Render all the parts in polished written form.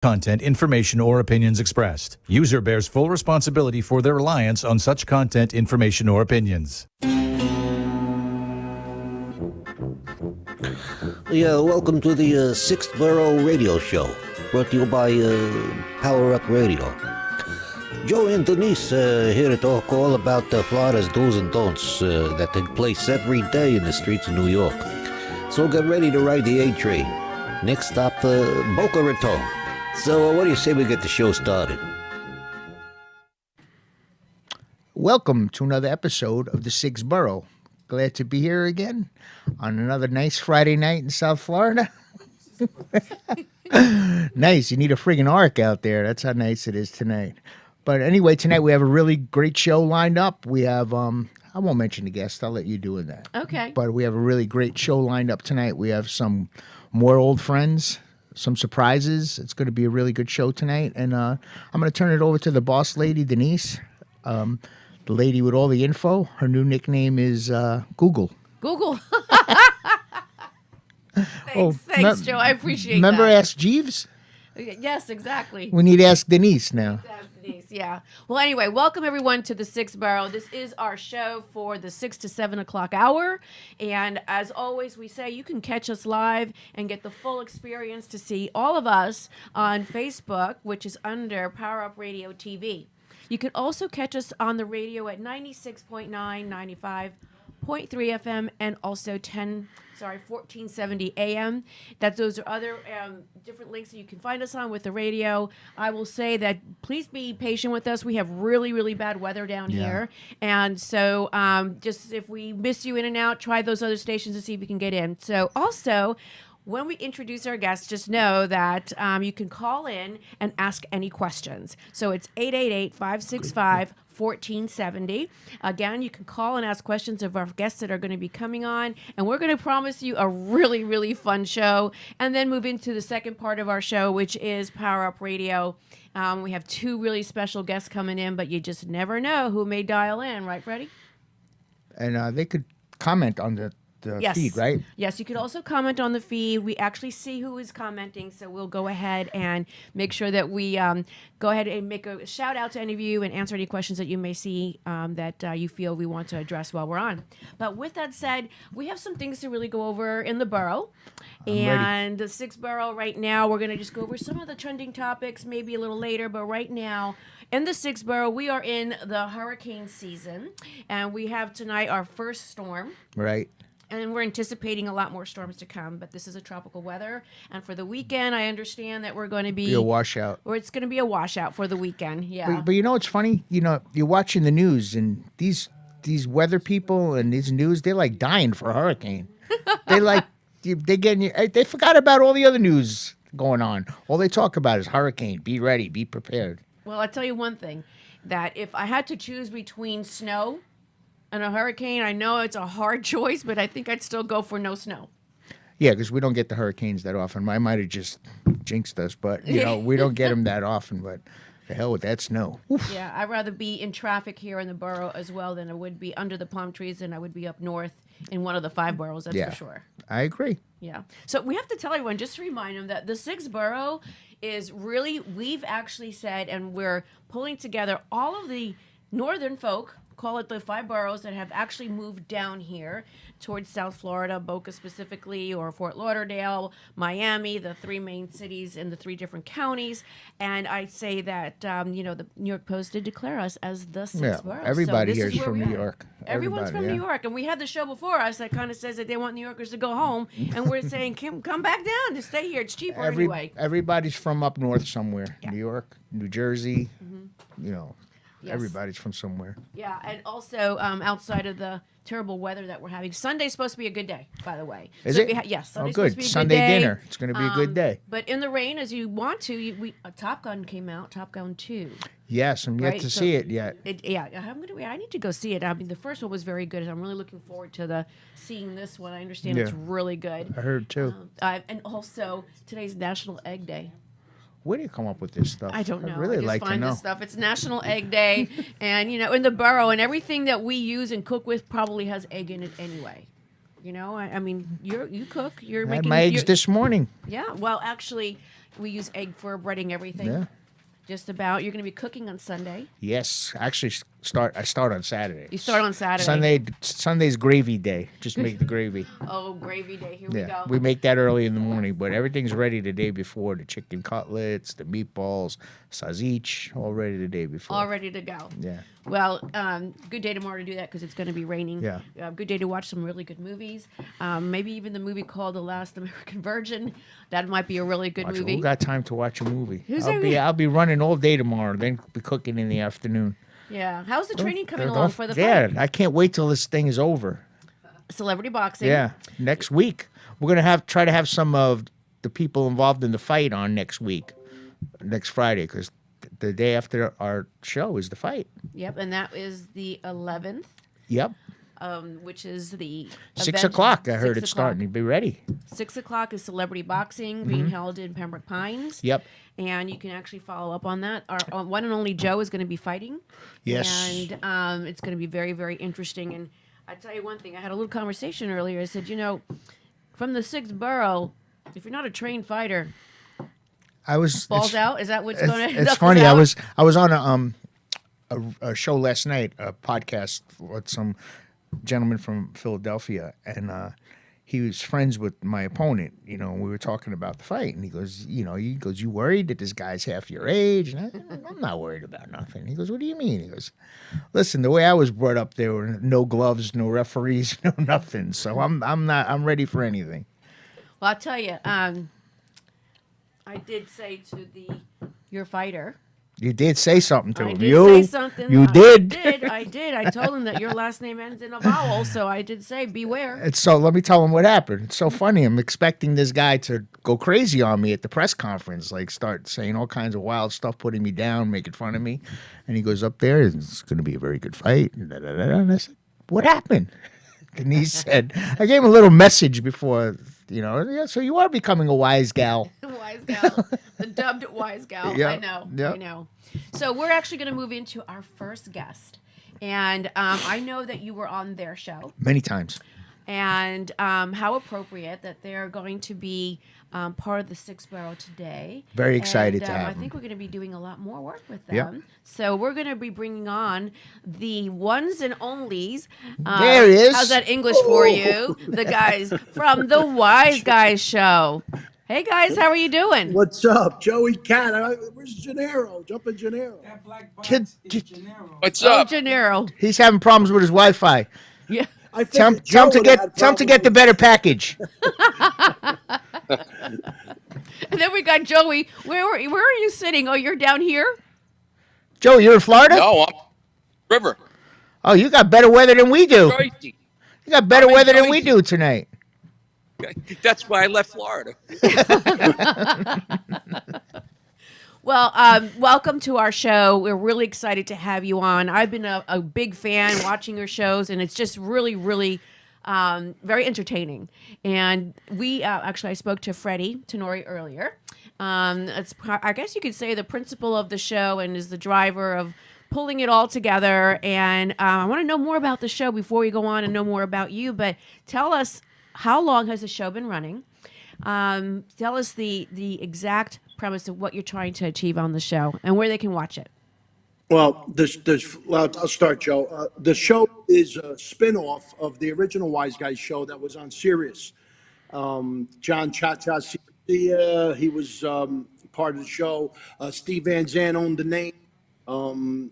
Content, information, or opinions expressed. User bears full responsibility for their reliance on such content, information, or opinions. Yeah, welcome to the Sixth Borough Radio Show, brought to you by Power Up Radio. Joe and Denise here to talk all about Florida's do's and don'ts that take place every day in the streets of New York. So get ready to ride the A train. Next stop, Boca Raton. So what do you say we get the show started? Welcome to another episode of the Sixth Borough. Glad to be here again on another nice Friday night in South Florida. Nice. You need a friggin' ark out there. That's how nice it is tonight. But anyway, tonight we have a really great show lined up. We have, I won't mention the guest. I'll let you do that. Okay. But we have a really great show lined up tonight. We have some more old friends, some surprises. It's going to be a really good show tonight. And I'm going to turn it over to the boss lady, Denise. The lady with all the info. Her new nickname is Google. Google. Thanks, Joe. I appreciate Remember that. Ask Jeeves? Yes, exactly. We need to Ask Denise now. Yeah. Well, anyway, welcome everyone to the Sixth Borough. This is our show for the 6 to 7 o'clock hour. And as always, we say you can catch us live and get the full experience to see all of us on Facebook, which is under Power Up Radio TV. You can also catch us on the radio at 96.9, 95.3 FM, and also 1470 AM. Those are other different links that you can find us on with the radio. I will say that please be patient with us. We have really, really bad weather down here. And so just if we miss you in and out, try those other stations to see if you can get in. So also, when we introduce our guests, just know that you can call in and ask any questions. So it's 888-565-1470. Again, you can call and ask questions of our guests that are going to be coming on, and we're going to promise you a really, really fun show, and then move into the second part of our show, which is Power Up Radio. We have two really special guests coming in, but you just never know who may dial in, right, Freddie? And they could comment on the feed, right? Yes, you could also comment on the feed. We actually see who is commenting, so we'll go ahead and make sure that we go ahead and make a shout out to any of you and answer any questions that you may see that you feel we want to address while we're on. But with that said, we have some things to really go over in the borough. And the Sixth Borough right now, we're going to just go over some of the trending topics maybe a little later, but right now, in the Sixth Borough, we are in the hurricane season, and we have tonight our first storm. Right. And we're anticipating a lot more storms to come, but this is a tropical weather. And for the weekend, I understand that we're going to be a washout. Or it's going to be a washout for the weekend. Yeah. But you know what's funny? You know, you're watching the news, and these weather people and these news, they're like dying for a hurricane. They forgot about all the other news going on. All they talk about is hurricane. Be ready. Be prepared. Well, I'll tell you one thing, that if I had to choose between snow and a hurricane, I know it's a hard choice, but I think I'd still go for no snow. Yeah, because we don't get the hurricanes that often. I might have just jinxed us, but, we don't get them that often. But the hell with that snow. Oof. Yeah, I'd rather be in traffic here in the borough as well than I would be under the palm trees than I would be up north in one of the 5 boroughs, that's for sure. I agree. Yeah. So we have to tell everyone, just to remind them, that the Sixth Borough is really, we've actually said, and we're pulling together all of the northern folk, call it the 5 boroughs that have actually moved down here towards South Florida, Boca specifically, or Fort Lauderdale, Miami, the 3 main cities in the 3 different counties. And I say that, the New York Post did declare us as the Sixth Borough. Everybody so here is from New York. Everyone's from New York. And we had the show before us that kind of says that they want New Yorkers to go home. And we're saying, come back down to stay here. It's cheaper anyway. Everybody's from up north somewhere. Yeah. New York, New Jersey, Yes. Everybody's from somewhere. Yeah, and also outside of the terrible weather that we're having, Sunday's supposed to be a good day, by the way. Is it? Yes, Sunday's good. supposed to be a Sunday good day. Dinner. It's going to be a good day. But in the rain, as you want to, Top Gun came out, Top Gun 2. Yes, I'm yet to see it yet. I need to go see it. I mean, the first one was very good. I'm really looking forward to seeing this one. I understand it's really good. I heard too. And also, today's National Egg Day. Where do you come up with this stuff? I don't know. I'd really I just like to find know. This stuff. It's National Egg Day, and in the borough, and everything that we use and cook with probably has egg in it anyway. I mean, you cook. You're I had making my eggs this morning. Yeah. Well, actually, We use egg for breading everything. Yeah. Just about. You're going to be cooking on Sunday. Yes, actually, I start on Saturday. You start on Saturday. Sunday's gravy day. Just make the gravy. Oh, gravy day. Here Yeah, we go. we make that early in the morning, but everything's ready the day before. The chicken cutlets, the meatballs, sausage, all ready the day before. All ready to go. Yeah. Well, good day tomorrow to do that because it's going to be raining. Yeah. Good day to watch some really good movies. Maybe even the movie called The Last American Virgin. That might be a really good movie. Who got time to watch a movie? Who's I'll be running all day tomorrow. Then be cooking in the afternoon. Yeah. How's the training coming Don't- along for the Yeah, fight? I can't wait till this thing is over. Celebrity boxing. Yeah, next week we're gonna try to have some of the people involved in the fight on next Friday, because the day after our show is the fight. Yep. And that is the 11th, Yep, which is the 6 event- o'clock. I heard 6 it's starting. o'clock. Be ready. 6 o'clock is celebrity boxing being held in Pembroke Pines. Yep. And you can actually follow up on that. Our one and only Joe is going to be fighting. Yes. And it's going to be very, very interesting. And I tell you one thing, I had a little conversation earlier. I said, from the 6th borough, if you're not a trained fighter, I was balls out. Is that what's going to? It's funny. I was on a show last night, a podcast with some gentleman from Philadelphia, and he was friends with my opponent. We were talking about the fight, and he goes, you worried that this guy's half your age? And I'm not worried about nothing. He goes, what do you mean? He goes, listen, the way I was brought up, there were no gloves, no referees, no nothing. So I'm ready for anything. Well, I'll tell you. I did say to your fighter. You did say something to I him. did You say something. You I did. did. I told him that your last name ends in a vowel, so I did say beware. And so let me tell him what happened. It's so funny. I'm expecting this guy to go crazy on me at the press conference, like start saying all kinds of wild stuff, putting me down, making fun of me. And he goes up there, and it's going to be a very good fight. And I said, what happened? And he said, I gave him a little message before, yeah, so you are becoming a wise gal. Wise gal, the dubbed wise gal. Yeah, I know. yeah. I know. So we're actually going to move into our first guest, and I know that you were on their show, Many times. and how appropriate that they're going to be part of the 6th Borough today. Very excited And, to have I them. think we're going to be doing a lot more work with them. Yep. So we're going to be bringing on the ones and onlys. There he is. How's that English for you? The guys from the Wise Guys Show. Hey guys, how are you doing? What's up, Joey Cat? Where's Gennaro? Jumping Gennaro. That black box Kid- is Gennaro. What's Oh, up? Gennaro. He's having problems with his Wi-Fi. Yeah. I Tell him figured Joe to would've had get the problems better package. And then we got Joey. Where are you sitting? Oh, you're down here? Joe, you're in Florida? No, I'm River. Oh, you got better weather than we do. Jersey. You got better I'm in weather than we Jersey. do tonight. That's why I left Florida. Well, welcome to our show. We're really excited to have you on. I've been a big fan watching your shows, and it's just really, really very entertaining. And we actually, I spoke to Freddie Tenori earlier. I guess you could say the principal of the show and is the driver of pulling it all together. And I want to know more about the show before we go on and know more about you. But tell us, how long has the show been running? Tell us the exact premise of what you're trying to achieve on the show and where they can watch it. Well, I'll start, Joe. The show is a spin-off of the original Wise Guys show that was on Sirius. John Cha-Cha Cia, he was part of the show. Steve Van Zandt owned the name.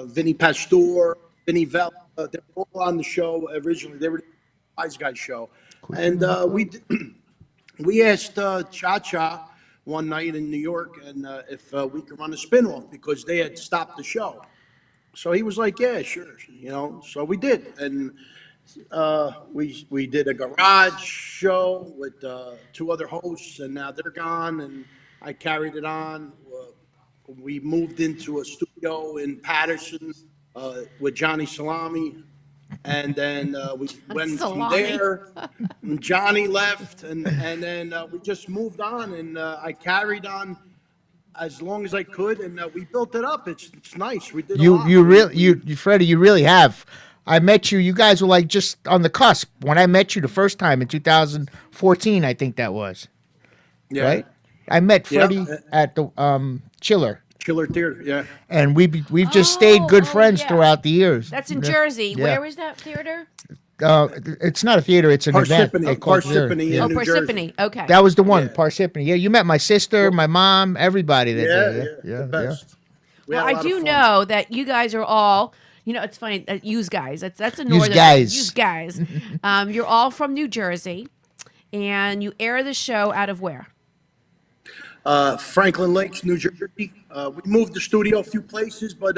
Vinny Pastor, Vinny Vell, they were all on the show originally. They were the Wise Guys show. And we asked Cha-Cha one night in New York and if we could run a spinoff because they had stopped the show. So he was like, yeah, sure. So we did. And we did a garage show with 2 other hosts, and now they're gone, and I carried it on. We moved into a studio in Patterson with Johnny Salami, and then we went from Salami. there. And Johnny left, and then we just moved on, and I carried on as long as I could, and we built it up. It's nice. We did a lot. Freddie, you really have. I met you. You guys were like just on the cusp when I met you the first time in 2014. I think that was. Yeah. Right? I met Yeah. Freddie at the Chiller, Chiller Theater. Yeah. and we've just stayed good friends yeah. throughout the years. That's in Yeah. Jersey. Yeah. Where is that theater? It's not a theater; it's an event. They call it theater. Parsippany Yeah. in New Jersey. Parsippany. Okay. That was the one, Yeah. Parsippany. Yeah, you met my sister, my mom, everybody that Yeah, day. the best. We Well, had a I lot of do fun. know that you guys are all. You know, it's funny. Use guys. That's a Use northern. guys. Use guys. You're all from New Jersey, and you air the show out of where? Franklin Lakes, New Jersey. We moved the studio a few places, but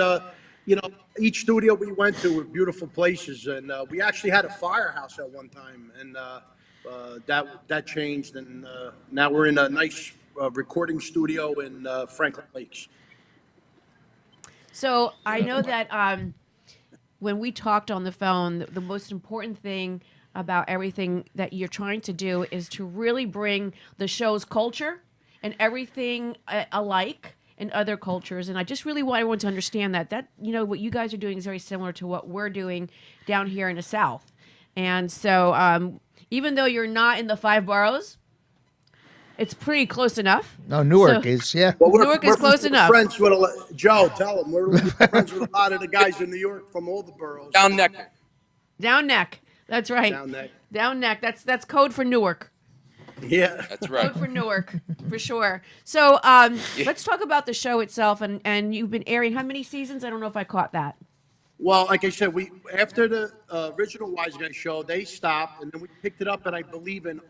each studio we went to were beautiful places, and we actually had a firehouse at one time, and that changed, and now we're in a nice recording studio in Franklin Lakes. So I know that when we talked on the phone, the most important thing about everything that you're trying to do is to really bring the show's culture and everything alike in other cultures. And I just really want everyone to understand that what you guys are doing is very similar to what we're doing down here in the South. And so even though you're not in the 5 boroughs, it's pretty close enough. No, Newark So- is, yeah. Well, Newark is close enough. Friends with Joe, tell them we're friends with a lot of the guys in New York from all the boroughs. Down neck. Down neck. That's right. Down neck. Down neck. That's code for Newark. Yeah. That's right. Code for Newark, for sure. So let's talk about the show itself. And you've been airing how many seasons? I don't know if I caught that. Well, like I said, we after the original Wise Guy show, they stopped, and then we picked it up, and I believe in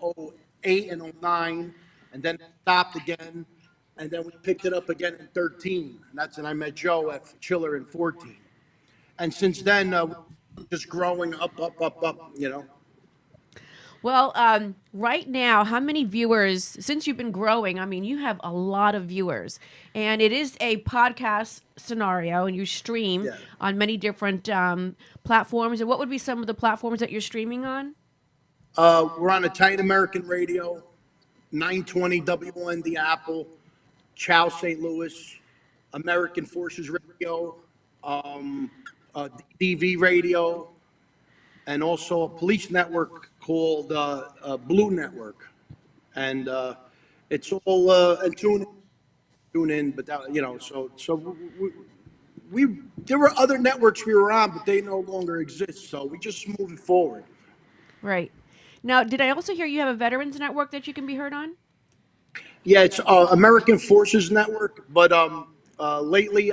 08 and 09, and then it stopped again, and then we picked it up again in 13, and that's when I met Joe at Chiller in 14, and since then, just growing up, Well, right now, how many viewers, since you've been growing, I mean, you have a lot of viewers. And it is a podcast scenario, and you stream Yeah. on many different platforms. And what would be some of the platforms that you're streaming on? We're on Italian American Radio, 920 WND Apple, Chow St. Louis, American Forces Radio, DV Radio, and also a police network called Blue Network. And it's all and tune in, but that, so we there were other networks we were on, but they no longer exist. So we just moving forward. Right. Now, did I also hear you have a veterans network that you can be heard on? Yeah, it's American Forces Network, but lately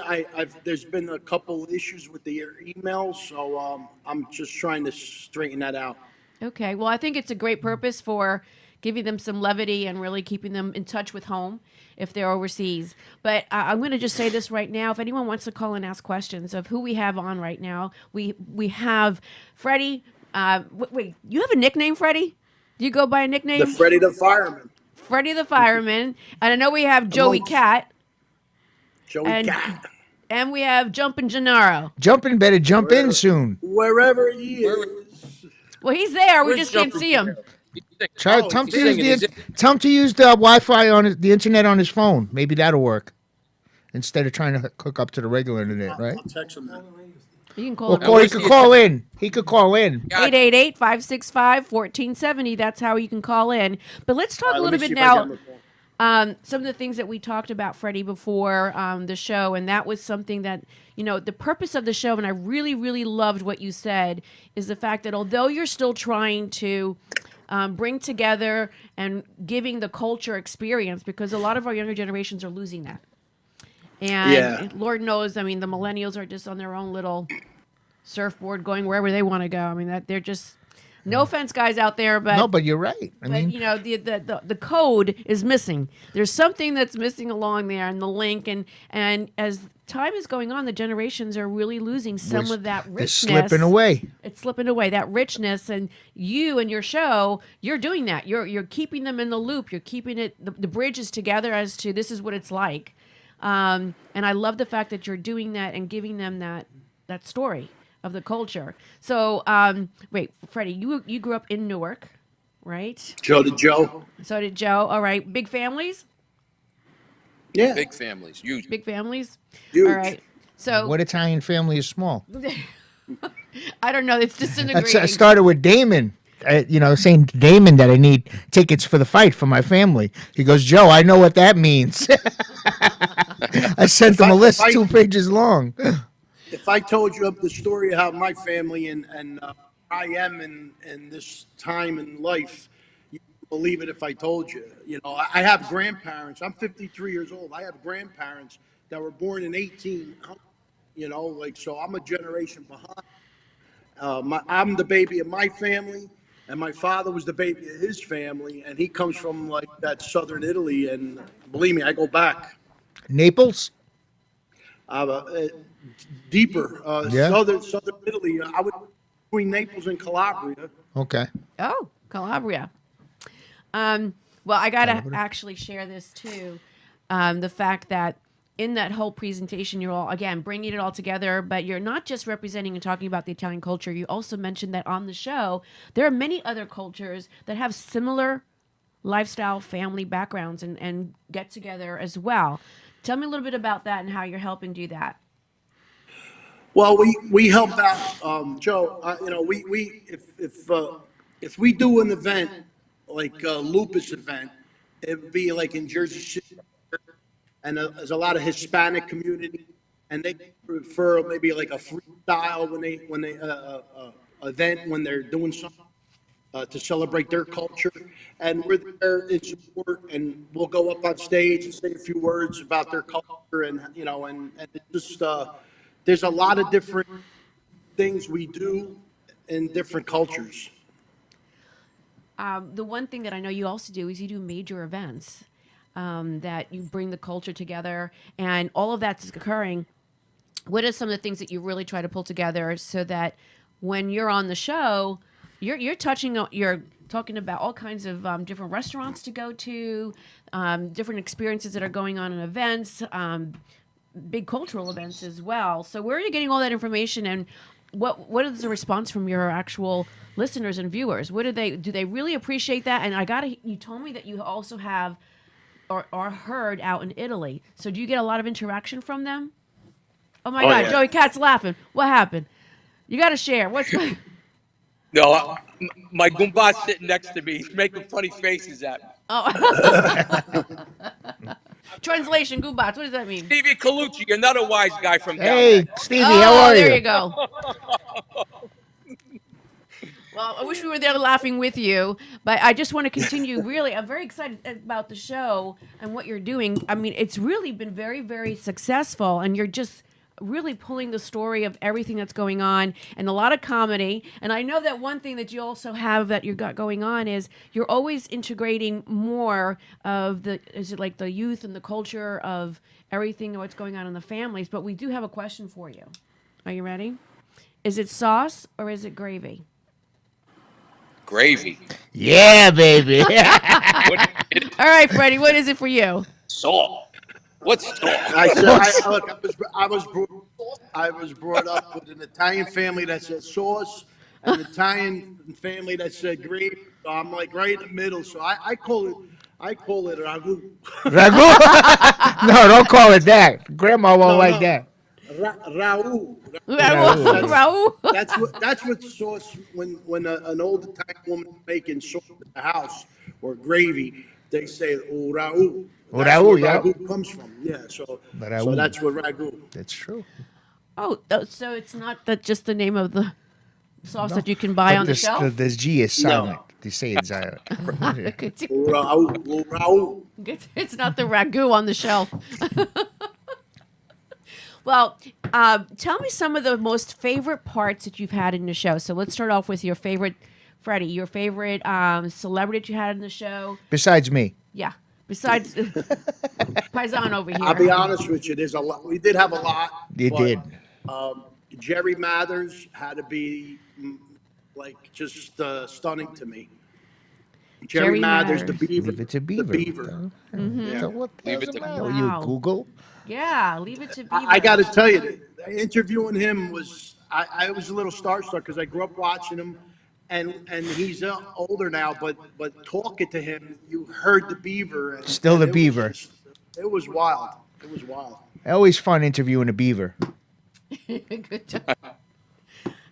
there's been a couple issues with the emails, so I'm just trying to straighten that out. Okay. Well, I think it's a great purpose for giving them some levity and really keeping them in touch with home if they're overseas. But I'm going to just say this right now. If anyone wants to call and ask questions of who we have on right now, we have Freddie. Wait, you have a nickname, Freddie? Do you go by a nickname? The Freddie the Fireman, Freddie the Fireman. And I know we have Joey Amongst- Cat. Joey And- Cat, And we have Jumpin' Gennaro. Jumping better jump in soon. wherever he is. Well, he's there. We Where's just can't Jumper see him. Gennaro? He's singing. Try Oh, tell him he's to use singing. tell him to use the Wi-Fi on the internet on his phone. Maybe that'll work instead of trying to hook up to the regular internet, right? I'll text him that. You can call Or him. call, he could call in. He could call in. God, 888-565-1470. That's how you can call in. But let's talk a All right, let little me bit see if I now. get him a call. Some of the things that we talked about, Freddie, before the show, and that was something that, the purpose of the show, and I really, really loved what you said, is the fact that although you're still trying to bring together and giving the culture experience, because a lot of our younger generations are losing that. And Yeah. Lord knows, I mean, the millennials are just on their own little surfboard going wherever they want to go. I mean, that they're just, no offense, guys out there, but No, but you're right. I but mean, the code is missing. There's something that's missing along there, and the link, and as time is going on, the generations are really losing some of that they're richness. slipping away. It's slipping away, that richness, and you and your show, you're doing that. You're keeping them in the loop. You're keeping it the bridges together as to this is what it's like. And I love the fact that you're doing that and giving them that story of the culture. So, wait, Freddie, you grew up in Newark, right? Joe to Joe. So did Joe. All right, big families. Yeah. big families, huge. Big families. Huge. All right. So What Italian family is small? I don't know. It's disintegrating. That's started with Damon. saying to Damon that I need tickets for the fight for my family. He goes, Joe, I know what that means. I sent him a list 2 pages long. If I told you the story of how my family and I am in this time in life, you wouldn't believe it if I told you. I have grandparents. I'm 53 years old. I have grandparents that were born in 1800. So I'm a generation behind. I'm the baby of my family, and my father was the baby of his family, and he comes from like that southern Italy. And believe me, I go back Naples? deeper. Yeah. Southern Italy. I would between Naples and Calabria. Okay. Oh, Calabria. Well, I got to actually share this too. The fact that in that whole presentation, you're all, again, bringing it all together, but you're not just representing and talking about the Italian culture. You also mentioned that on the show, there are many other cultures that have similar lifestyle, family backgrounds and get together as well. Tell me a little bit about that and how you're helping do that. Well, we help out, Joe. If we do an event like a lupus event, it would be like in Jersey City, and there's a lot of Hispanic community, and they prefer maybe like a freestyle when they event when they're doing something to celebrate their culture, and we're there in support, and we'll go up on stage and say a few words about their culture, and it's just there's a lot of different things we do in different cultures. The one thing that I know you also do is you do major events. That you bring the culture together and all of that's occurring. What are some of the things that you really try to pull together so that when you're on the show, you're talking about all kinds of different restaurants to go to, different experiences that are going on in events, big cultural events as well. So where are you getting all that information, and what is the response from your actual listeners and viewers? Do they really appreciate that? And you told me that you also have or are heard out in Italy. So do you get a lot of interaction from them? Oh my God, yeah. Joey Cat's laughing. What happened? You got to share. What's going No, my Goomba's sitting next to me. He's making funny faces at me. Oh. Translation, Goobats. What does that mean? Stevie Colucci, another wise guy from down Hey, there. Stevie, how are you? There you go. Well, I wish we were there laughing with you, but I just want to continue. Really, I'm very excited about the show and what you're doing. I mean, it's really been very, very successful, and you're just really pulling the story of everything that's going on and a lot of comedy. And I know that one thing that you also have that you got going on is you're always integrating more of the youth and the culture of everything and what's going on in the families. But we do have a question for you. Are you ready? Is it sauce or is it gravy? Gravy. Yeah, baby. All right, Freddie, what is it for you? Salt. What's salt? I was brought up with an Italian family that said sauce, and an Italian family that said gravy. So I'm like right in the middle. So I call it ragu. Ragu? No, don't call it that. Grandma won't like that. Ragu. Raul. That's what sauce when an old Italian woman is making sauce in the house or gravy, they say ragu. Oh, That's ragu, where yeah. ragu comes from. Yeah, so Ragu. that's what ragu. That's true. Oh, so it's not just the name of the sauce that you can buy on the shelf? This G is silent. They say it's silent. Ragu. It's not the ragu on the shelf. Well, tell me some of the most favorite parts that you've had in the show. So let's start off with your favorite, Freddie, your favorite celebrity that you had in the show. Besides me. Yeah. Besides Paisan over here. I'll be honest with you. There's a lot. We did have a lot. You but, did. Jerry Mathers had to be like just stunning to me. Jerry Mathers, the Mathers. Beaver. Leave it to Beaver. The Beaver. Yeah. So what Leave does it it to matter? Wow. You Google? Yeah, leave it to Beaver. I got to tell you, interviewing him was I was a little starstruck because I grew up watching him, and he's older now, but talking to him, you heard the Beaver. And, Still the and Beaver. It was wild. It was wild. Always fun interviewing a Beaver. Good time.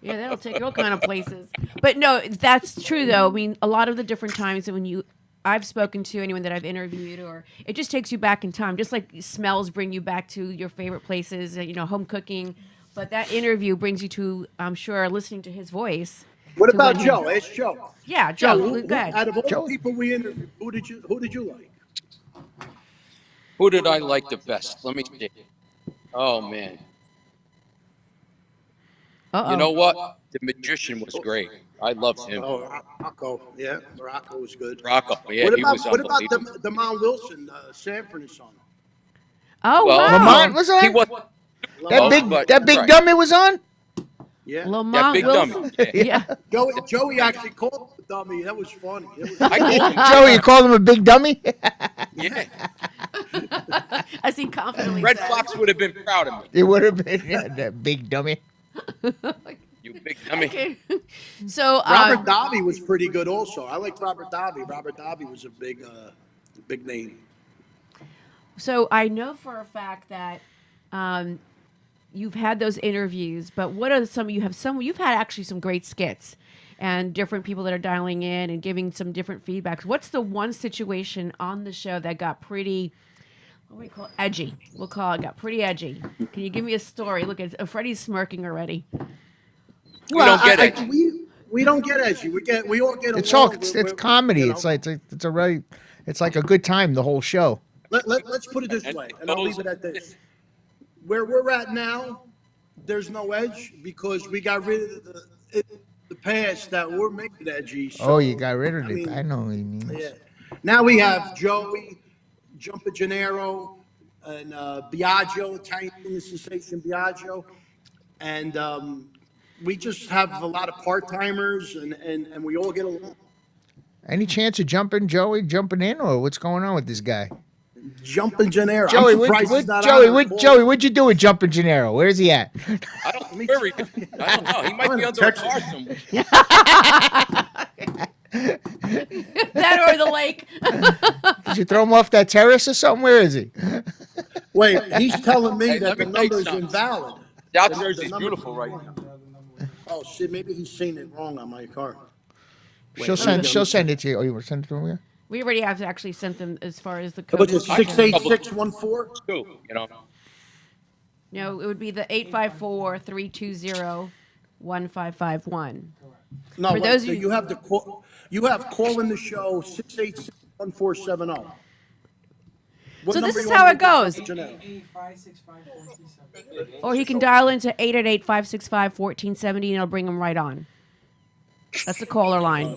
Yeah, that'll take you all kind of places. But no, that's true though. I mean, a lot of the different times that I've spoken to anyone that I've interviewed, or it just takes you back in time. Just like smells bring you back to your favorite places, home cooking. But that interview brings you to, I'm sure, listening to his voice. What to about when Joe? Ask Joe. Yeah, Joe, Who, go ahead. out of all Joe. the people we interviewed, who did you like? Who did I like the best? Let me see. Oh man. Uh-oh. You know what? The magician was great. I loved him. Oh, Rocco. Yeah, Rocco was good. Rocco. Yeah, What he about was what about unbelievable. Demond Wilson, Sanford and Son? Oh, Well, wow. Lamont was on? He was That big dummy was on? Yeah. that Lamont big Wilson. dummy. Yeah. Yeah. Joey actually called him a dummy. That was funny. I told him. Joe, you called him a big dummy? Yeah. As he confidently Red said. Fox would have been proud of me. It would have been that big dummy. You big dummy. Okay. So, Robert Davi was pretty good also. I liked Robert Davi. Robert Davi was a big name. So I know for a fact that you've had those interviews, but what are you've had actually some great skits and different people that are dialing in and giving some different feedbacks. What's the one situation on the show that got pretty, what do we call it? Edgy? We'll call it, got pretty edgy. Can you give me a story? Look, Freddie's smirking already. We don't get it. We don't get edgy. We all get It's along. all it's comedy. It's like it's like a good time, the whole show. Let's put it this way, and I'll leave it at this. Where we're at now, there's no edge because we got rid of the past that we're making edgy. So, Oh, you got rid of it. mean, I know what you mean. Yeah. Now we have Joey, Jumper Gennaro, and Biagio, Italian Singer sensation Biagio, and we just have a lot of part-timers, and we all get along. Any chance of jumping in, or what's going on with this guy? Jumping Gennaro. Joey, I'm surprised he's not Joey, on the Joey, what'd you do with Jumping Gennaro? Where's he at? I don't know. I don't know. He might be under a car somewhere. That or the lake. Did you throw him off that terrace or something? Where is he? Wait, he's telling me Hey, that let the me tell you number is something. invalid. South The Jersey's number- beautiful right now. Oh shit, maybe he's seen it wrong on my car. She'll send it to you. Oh, you want to send it to him? Yeah? We already have actually sent them as far as the code. What's it, is concerned. 68614? Too, you know. No, it would be the 854-320-1551. No, For those so of you- you have the call. You have call in the show 6861470. What So this number is you how want it me to goes. put Janelle? Or he can dial into 888-565-1470 and it'll bring him right on. That's the caller line.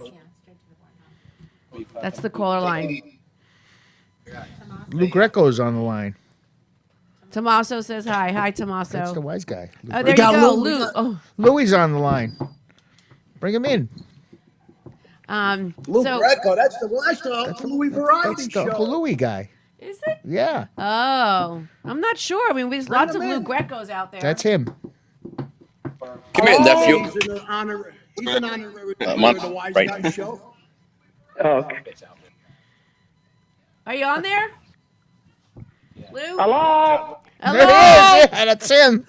That's the caller line. Lou Greco's on the line. Tommaso says hi. Hi, That's the Tommaso. wise guy. Oh, there you got go, Lou, we Lou. got- Oh, Louis on the line. Bring him in. Lou so Greco, that's the Uncle Louis variety That's the show. Uncle Louis guy. is it? Yeah, Oh, I'm not sure. I mean, there's lots of him Lou in. Grecos out there. that's him. Come here, nephew. He's an honorary I'm member of the Wise right. Guy Show. Are you on there? Lou? Hello? There Hello? he is. Yeah, that's him.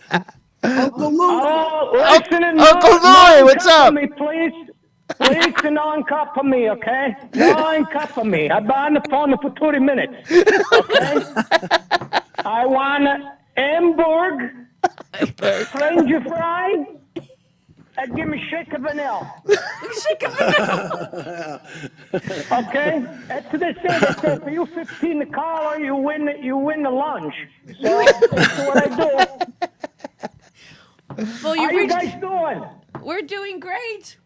Uncle Lou. Oh, listen and Uncle Louie, what's up? Me, please. Please do not uncouple me, okay? Don't uncouple me. I've been on the phone for 30 minutes, okay? I want Hamburg, French fry, and give me shake of vanilla. Okay? That's what they say. They say for you 15 the caller, you win the lunch. So that's what I do. Well, How you reached- guys doing? We're doing great.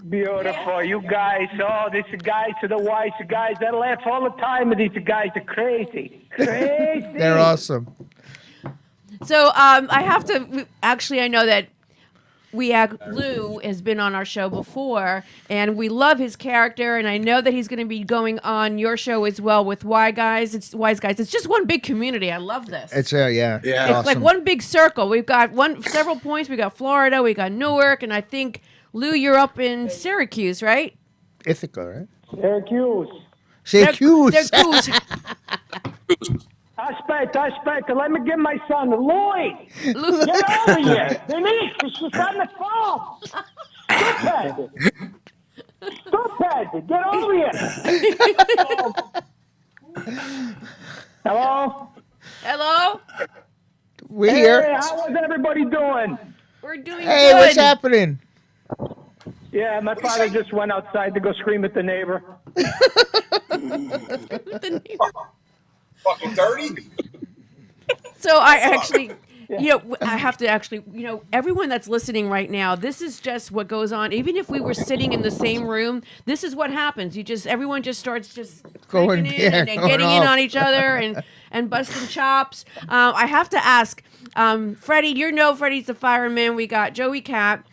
Beautiful. You guys, these guys are the wise guys. I laugh all the time, and these guys are crazy. Crazy. They're awesome. So I have to actually. I know that Lou has been on our show before, and we love his character. And I know that he's going to be going on your show as well with Wise Guys. It's just one big community. I love this. It's yeah. Yeah. It's awesome. like one big circle. We've got several points. We got Florida. We got Newark, and I think Lou, you're up in Syracuse, right? Ithaca, right? Syracuse. Syracuse. Syracuse. Aspetta. Let me get my son. Louis, get over here. Denise, she's on the phone. Stupid. Get over here. Hello? We're Hey, here. how is everybody doing? We're doing Hey, good. what's happening? Yeah, my father just went outside to go scream at the neighbor. Fucking dirty. So I actually, I have to actually, everyone that's listening right now, this is just what goes on. Even if we were sitting in the same room, this is what happens. Everyone just starts just Going- cranking in yeah, and going getting in off. on each other and busting chops. I have to ask, Freddie, Freddie's the fireman. We got Joey Cat.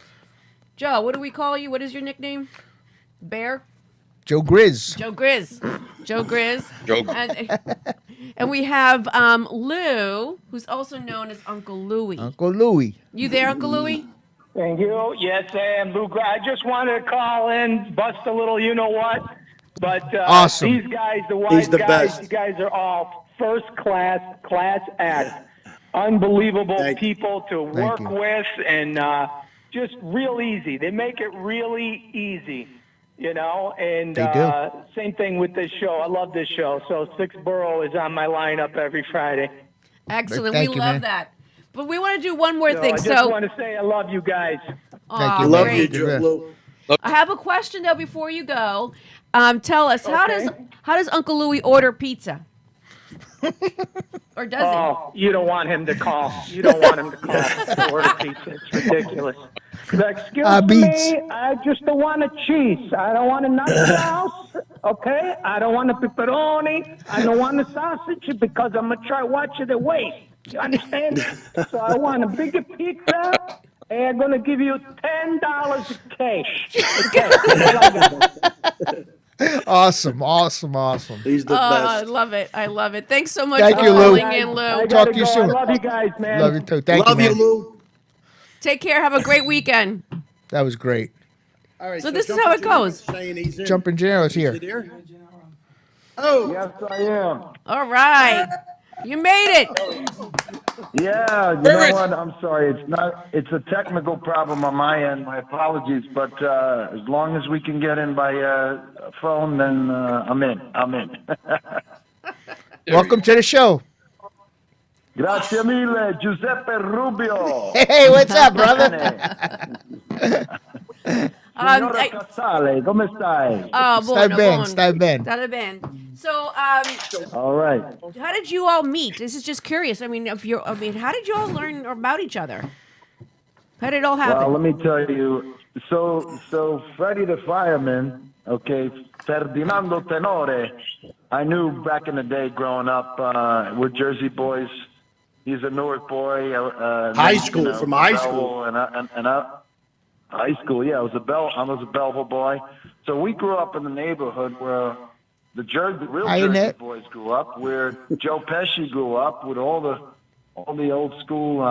Joe, what do we call you? What is your nickname? Bear? Joe Grizz. Joe Grizz. Joe Grizz. Joe. And we have Lou, who's also known as Uncle Louie. Uncle Louie. You there, Uncle Louie? Thank you. Yes, I am, Lou. I just wanted to call in, bust a little you-know-what. But Awesome. these guys, the wise He's the guys, best. you guys are all first-class acts. Unbelievable Thank you. people to work you. with and just real easy. They make it really easy, and They do. same thing with this show. I love this show. So Six Borough is on my lineup every Friday. Excellent. Thank We you, love man. that. But we want to do one more So thing. I just So, want to say I love you guys. Thank Aw, you, Love man. you, great. Joe. Lou. I have a question though before you go. Tell us how Okay. does Uncle Louie order pizza? Or does Oh, you don't want him to call. You don't want him to call to order pizza. It's ridiculous. Excuse Beats. me, I just don't want a cheese. I don't want a nachos, okay? I don't want a pepperoni. I don't want a sausage because I'm going to try watching the waste. You understand? So I want a bigger pizza, and I'm going to give you $10 cash. Okay, that's all I got. Awesome. He's the I best. love it. I love it. Thanks so much Thank for you, Lou. calling in, I Lou. Talk gotta to you go. soon. I love you guys, man. Love you too. Thank Love you, you, man. Lou. Take care. Have a great weekend. That was great. All right, So this is Jumper how it Junior goes. saying he's in. Jumping Gennaro's Is he here. there? Oh, Yes, I am. All right. You made it. Yeah, you know what? I'm sorry. It's a technical problem on my end. My apologies. But as long as we can get in by phone, then I'm in. Welcome to the show. Grazie mille, Giuseppe Rubio. Hey, what's up, brother? Signora Casale, come stai? Stai ben. Stai ben. So, All right. how did you all meet? This is just curious. I mean, how did you all learn about each other? How did it all happen? Well, let me tell you. So Freddie the fireman, okay, Ferdinando Tenore, I knew back in the day growing up. We're Jersey boys. He's a Newark boy. High school, from high school. And I high school, yeah. I was a Belleville boy. So we grew up in the neighborhood where the real Hi, Jersey Annette. boys grew up, where Joe Pesci grew up, with all the old school.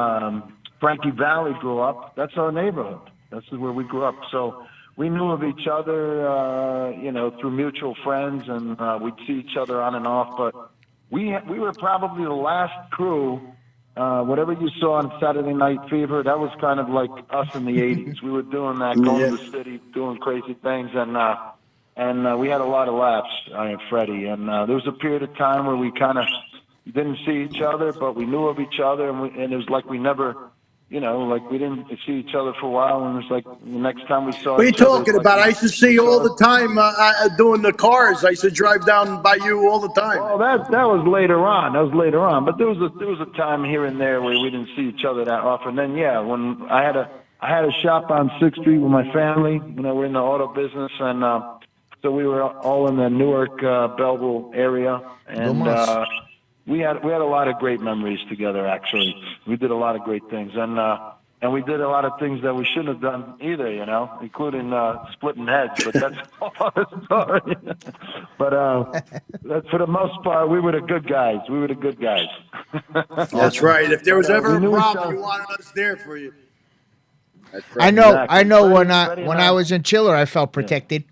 Frankie Valley grew up. That's our neighborhood. That's where we grew up. So we knew of each other, through mutual friends, and we'd see each other on and off. But we were probably the last crew. Whatever you saw on Saturday Night Fever, that was kind of like us in the '80s. We were doing that, going to the city, doing crazy things, and we had a lot of laughs, I and Freddie. And there was a period of time where we kind of didn't see each other, but we knew of each other, and it was like we never. Like we didn't see each other for a while, and it was like the next time we saw what are you each other, talking it was about? like I used to see you all the time doing the cars. I used to drive down by you all the time. Well, that was later on. But there was a time here and there where we didn't see each other that often. Then when I had a shop on 6th Street with my family. We're in the auto business, and so we were all in the Newark, Belleville area, and we had a lot of great memories together. Actually, we did a lot of great things, and we did a lot of things that we shouldn't have done either. Including splitting heads. But that's another story. But for the most part, we were the good guys. That's right. If there was ever we a knew each problem, other. you wanted us there for you. I know. Exactly. I know. Freddie When I was in Chiller, I felt protected.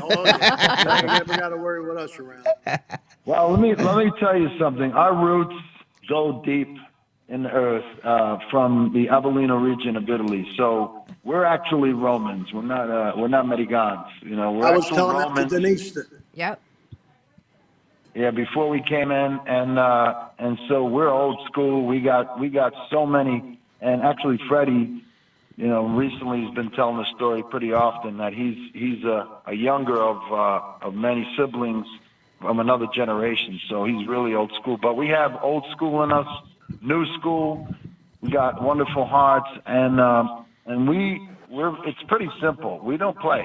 Oh, yeah. You never got to worry with us around. Well, let me tell you something. Our roots go deep in the earth from the Avellino region of Italy. So we're actually Romans. We're not Medigans. You know, we're I was actual telling that to Romans. Denise. Yep. Yeah, before we came in, and so we're old school. We got so many, and actually Freddie, you know, recently has been telling the story pretty often that he's a younger of many siblings from another generation. So he's really old school. But we have old school in us, new school. We got wonderful hearts, and it's pretty simple. We don't play.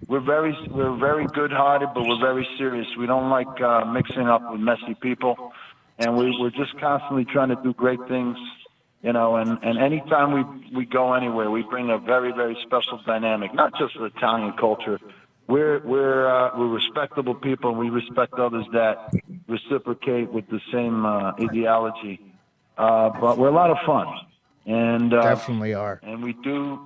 We're very good-hearted, but we're very serious. We don't like mixing up with messy people, and we're just constantly trying to do great things, you know. And anytime we go anywhere, we bring a very, very special dynamic. Not just the Italian culture. We're respectable people, and we respect others that reciprocate with the same ideology. But we're a lot of fun. And Definitely are. And we do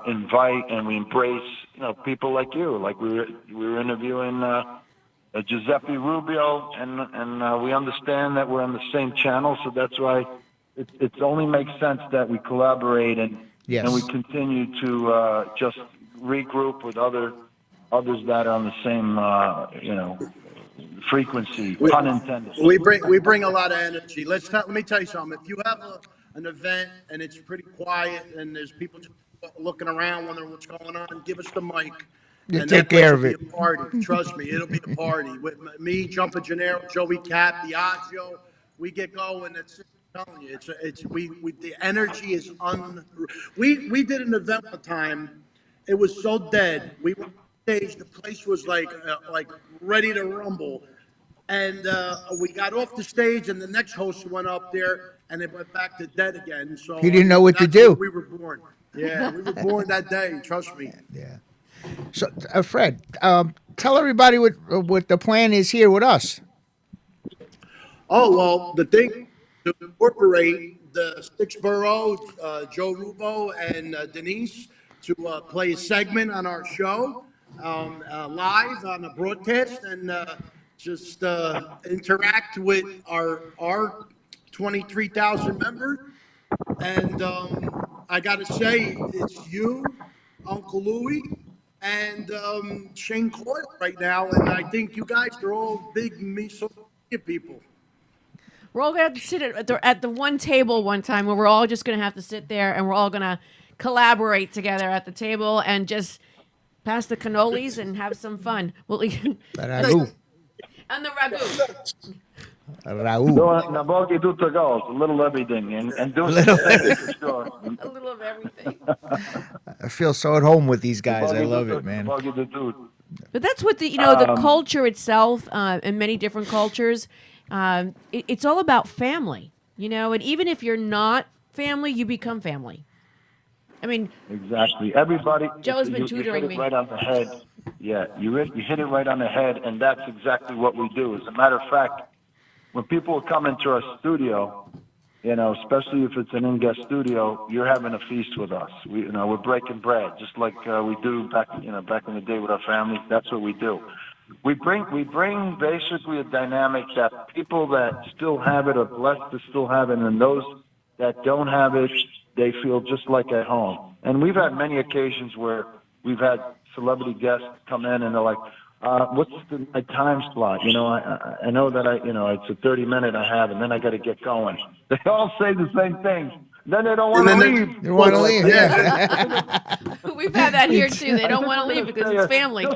invite and we embrace, you know, people like you. Like we were interviewing Giuseppe Rubio, and we understand that we're on the same channel, so that's why it only makes sense that we collaborate and we continue to just regroup with others that are on the same you know, frequency, pun intended. We bring a lot of energy. Let me tell you something. If you have an event and it's pretty quiet and there's people just looking around wondering what's going on, give us the mic. You And take that place care will of be it. a party. Trust me, it'll be a party. With me, Jumper Gennaro, Joey Cap, Diageo, we get going. I'm telling you, the energy is we did an event one time. It was so dead. We were on stage. The place was like ready to rumble. And we got off the stage, and the next host went up there, and it went back to dead again. So He didn't know what to that's do. where we were born. Yeah, we were born that day. Trust me. Yeah. So, Fred, tell everybody what the plan is here with us. Oh, well, the thing to incorporate the six boroughs, Joe Rubo and Denise, to play a segment on our show live on a broadcast and just interact with our 23,000 members. And I got to say, it's you, Uncle Louie, and Shane Coyle right now. And I think you guys are all big social media people. We're all going to have to sit at the one table one time where we're all just going to have to sit there and we're all going to collaborate together at the table and just pass the cannolis and have some fun. Ragu. And the ragu. Raul. Una poco di tutto goes, a little everything, and doing something for sure. A little of everything. I feel so at home with these guys. I love it, man. But that's what the culture itself, in many different cultures, it's all about family, you know. And even if you're not family, you become family. I mean, exactly. Everybody. Joe's been tutoring me. You hit it right on the head. Yeah, you hit it right on the head, and that's exactly what we do. As a matter of fact, when people come into our studio, you know, especially if it's an in-guest studio, you're having a feast with us. We're breaking bread, just like we do back in the day with our families. That's what we do. We bring basically a dynamic that people that still have it are blessed to still have it, and those that don't have it, they feel just like at home. And we've had many occasions where we've had celebrity guests come in and they're like, what's my time slot? You know, I know that it's a 30-minute I have, and then I got to get going. They all say the same thing. Then they don't want to leave. They want to leave. Yeah. We've had that here too. They don't want to leave because it's family.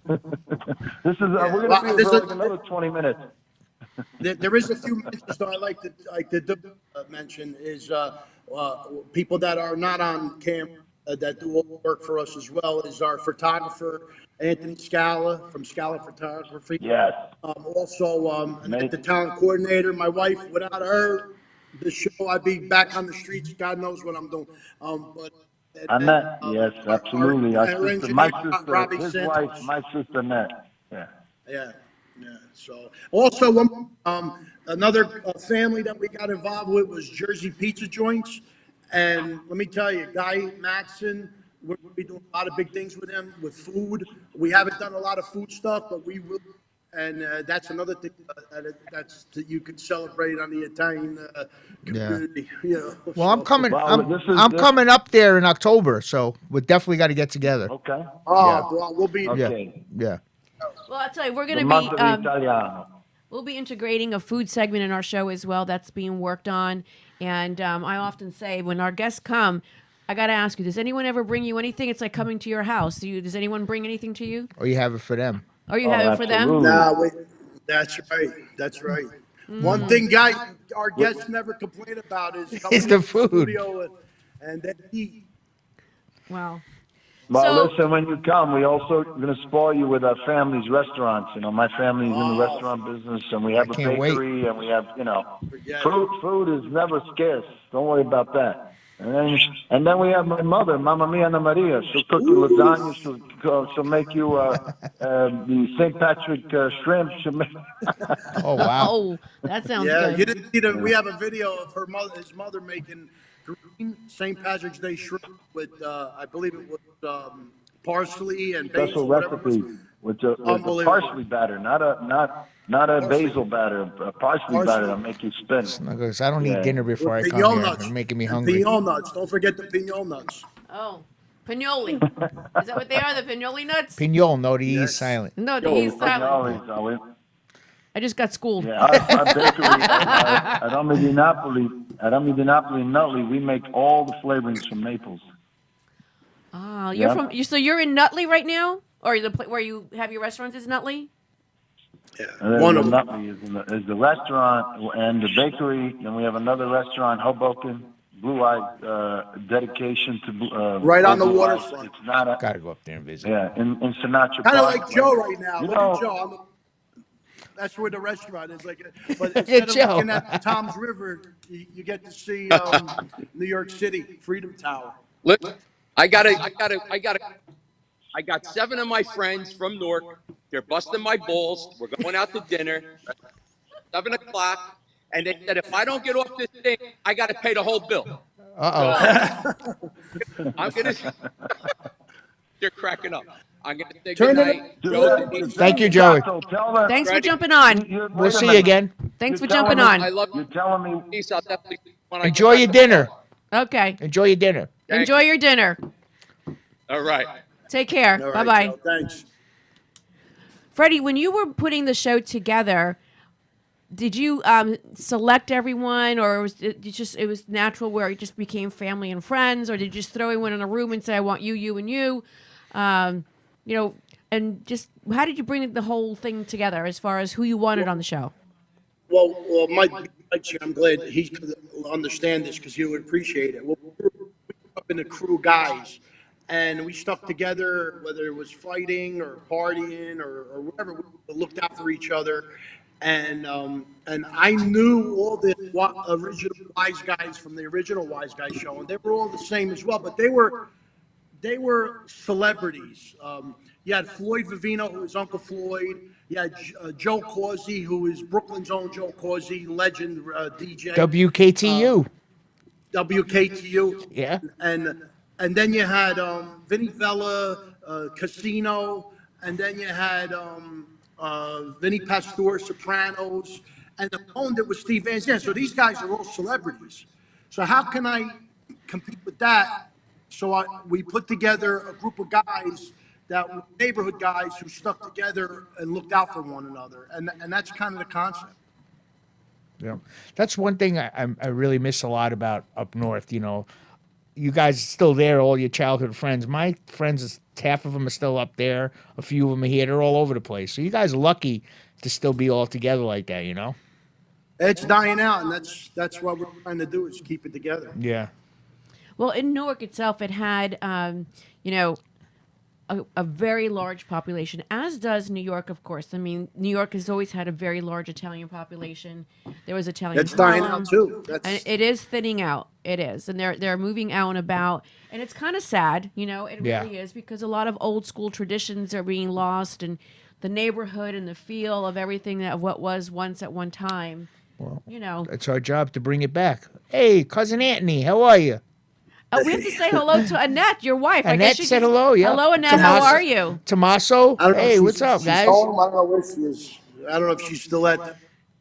This is we're going to be for like another 20 minutes. There is a few mentions that I like to mention is people that are not on camera that do all the work for us as well is our photographer Anthony Scala from Scala Photography. Yes. Also, the talent coordinator, my wife. Without her, the show I'd be back on the streets. God knows what I'm doing. Annette, yes, absolutely. My sister, Robbie his Santos. wife, my sister Annette. Yeah. Yeah. So also another family that we got involved with was Jersey Pizza Joints, and let me tell you, Guy Matson, we're going to be doing a lot of big things with them, with food. We haven't done a lot of food stuff, but we will. And that's another thing that you could celebrate on the Italian community. You know, Well, I'm coming. Well, I'm coming up there in October, so we definitely got to get together. Okay. Oh, well, we'll be. Okay. Yeah. Well, I'll tell you, we're The going month to of be. Italiano. We'll be integrating a food segment in our show as well. That's being worked on. And I often say when our guests come, I got to ask you, does anyone ever bring you anything? It's like coming to your house. Does anyone bring anything to you? Or you have it for them. Or you have it for them? absolutely. Nah, wait, that's right. That's right. One thing, guys, our guests never complain about is coming It's the to food. studio and then eat. Wow. Well, So- listen, when you come, we also going to spoil you with our family's restaurants. You know, my family's in the restaurant business, and we have a can't wait. bakery, and we have, Forget food is never scarce. Don't worry about that. And then we have my mother, Mamma Mia Anna Maria. She'll cook you lasagna. She'll make you the St. Patrick shrimp. She'll make Oh wow. Oh, that sounds Yeah, good. you didn't see the. We have a video of his mother making green St. Patrick's Day shrimp with, I believe it was parsley and basil. special whatever it was. recipe with a Unbelievable. parsley batter, not a basil batter, a parsley batter that'll make you spin. Because I don't eat Yeah. dinner before I With come pignol here. nuts. You're making me And hungry. Pignol nuts. Don't forget the pignol nuts. Oh, Pignoli. Is that what they are, the Pignoli nuts? Pignol, no, the E is Yes. silent. No, Yo, he's silent. Pignoli, so I just got schooled. yeah, our bakery at Armi di Napoli, Nutley, we make all the flavorings from Naples. Ah, you're Yeah. from. So you're in Nutley right now, or where you have your restaurant is Nutley? Yeah. And then One the of them. Nutley is the restaurant and the bakery. Then we have another restaurant, Hoboken, Blue Eye dedication to Right on the Blue Eye. waterfront. It's not a Gotta go up there and visit. yeah in Sinatra. Kind of Park. like Joe right now. You Look know- at Joe. That's where the restaurant is. But Yeah, instead of Joe. looking at Tom's River, you get to see New York City, Freedom Tower. Look, I got 7 of my friends from Newark. They're busting my balls. We're going out to dinner, 7 o'clock, and they said if I don't get off this thing, I got to pay the whole bill. I'm gonna. They're cracking up. I'm gonna say Turn good it- night. Joe, Denise, Thank you, Joey. So tell them, Thanks for Ready? jumping on. We'll see you again. Thanks for You're telling jumping me- I on. love You're you. telling me Denise, I'll definitely when I Enjoy your get back to dinner. Okay. Enjoy your dinner. Thank Enjoy your dinner. All right. Take care. All Bye right, bye. Joe, thanks. Freddie, when you were putting the show together, did you select everyone, or was it was natural where it just became family and friends, or did you just throw everyone in a room and say, "I want you, you, and you," and just how did you bring the whole thing together as far as who you wanted on the show? Well, Mike, I'm glad he could understand this because he would appreciate it. Well, we grew up in the crew guys, and we stuck together, whether it was fighting or partying or whatever. We looked out for each other, and I knew all the original Wise Guys from the original Wise Guys show, and they were all the same as well. But they were celebrities. You had Floyd Vivino, who was Uncle Floyd. You had Joe Causey, who is Brooklyn's own Joe Causey, legend DJ. WKTU. WKTU. Yeah. And then you had Vinny Vella, Casino, and then you had Vinny Pastore, Sopranos, and the phone that was Steve Van Zandt. So these guys are all celebrities. So how can I compete with that? So we put together a group of guys that were neighborhood guys who stuck together and looked out for one another. And that's kind of the concept. Yeah, that's one thing I really miss a lot about up north. You know, you guys are still there, all your childhood friends. My friends, half of them are still up there. A few of them are here. They're all over the place. So you guys are lucky to still be all together like that. You know. It's dying out, and that's what we're trying to do is keep it together. Yeah. Well, in Newark itself, it had a very large population, as does New York, of course. I mean, New York has always had a very large Italian population. There was Italian. It's dying Harlem, out too. and it is thinning out. It is, and they're moving out and about, and it's kind of sad. It Yeah. really is, because a lot of old school traditions are being lost, and the neighborhood and the feel of everything of what was once at one time. Well, You know, it's our job to bring it back. Hey, cousin Anthony, how are you? We have to say hello to Annette, your wife. I guess Annette she said just- hello, yeah. Hello, Annette. How Tommaso. are you? Tommaso, I don't know if hey, she's- what's up, she's guys? home. I don't know where she is. I don't know if she's still at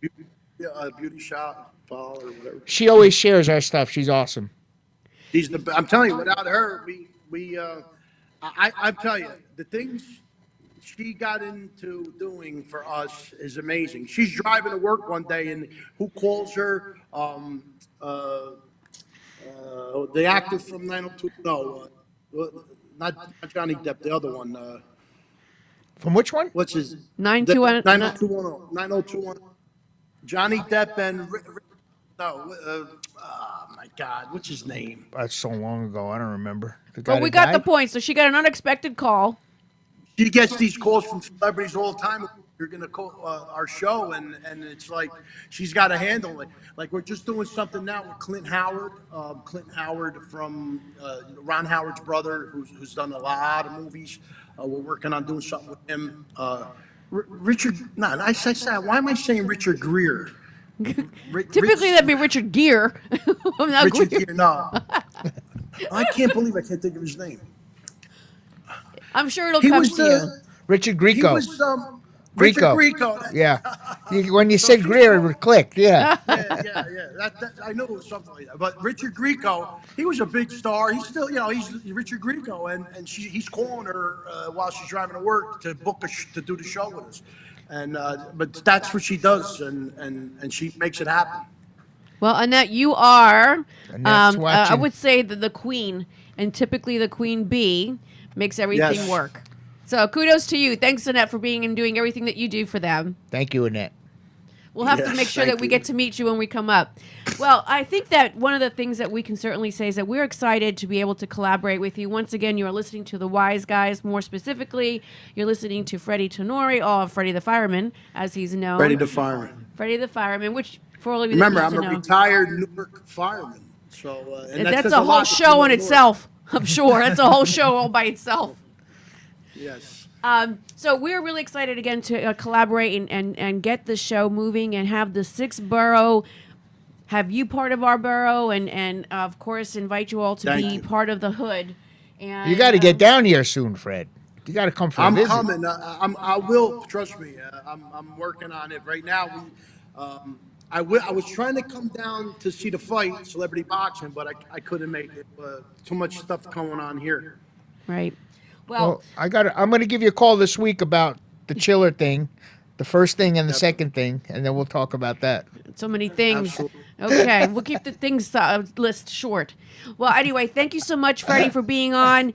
the beauty shop or whatever. She always shares our stuff. She's awesome. I'm telling you, without her, I tell you, the things she got into doing for us is amazing. She's driving to work one day, and who calls her? The actor from 902. No, not Johnny Depp. The other one. From which one? What's his? 921 90210. Johnny Depp and oh my God, what's his name? That's so long ago. I don't remember. The guy Well, we that got the died? point. So she got an unexpected call. She gets these calls from celebrities all the time. You're gonna call our show, and it's like she's got to handle it. Like we're just doing something now with Clint Howard. Clint Howard from Ron Howard's brother, who's done a lot of movies. We're working on doing something with him. Richard, no, I say, why am I saying Richard Gere? Typically, that'd be Richard Gere. I'm not Richard Gere. Gere, no. I can't believe I can't think of his name. I'm sure it'll He come was to you. the, Richard he Grieco. was Richard Grieco. Yeah. When you said Greer, it clicked. Yeah. Yeah. That, I knew it was something like that. But Richard Grieco, he was a big star. He's still, he's Richard Grieco, and he's calling her while she's driving to work to book to do the show with us. And but that's what she does, and she makes it happen. Well, Annette, you are, Annette's I watching. would say the queen, and typically the queen bee makes everything Yes. work. So kudos to you. Thanks, Annette, for being and doing everything that you do for them. Thank you, Annette. We'll have to Yes, make sure thank that we you. get to meet you when we come up. Well, I think that one of the things that we can certainly say is that we're excited to be able to collaborate with you. Once again, you are listening to the Wise Guys. More specifically, you're listening to Freddie Tenori, or Freddie the Fireman, as he's known. Ready to fireman. Freddie the Fireman, which for all of you Remember, that I'm need a to know, retired Newark fireman. So and that that's says a lot whole to show people in in Newark. itself. I'm sure that's a whole show all by itself. Yes. So we're really excited again to collaborate and get the show moving and have the sixth borough, have you part of our borough, and of course invite you all to Thank be you. part of the hood. And You got to get down here soon, Fred. You got to come for a I'm visit. coming. I will. Trust me. I'm working on it right now. I was trying to come down to see the fight, celebrity boxing, but I couldn't make it. Too much stuff going on here. Right. Well, Well, I'm going to give you a call this week about the chiller thing, the first thing and the second thing, and then we'll talk about that. so many things. Absolutely. Okay, we'll keep the things list short. Well, anyway, thank you so much, Freddie, for being on.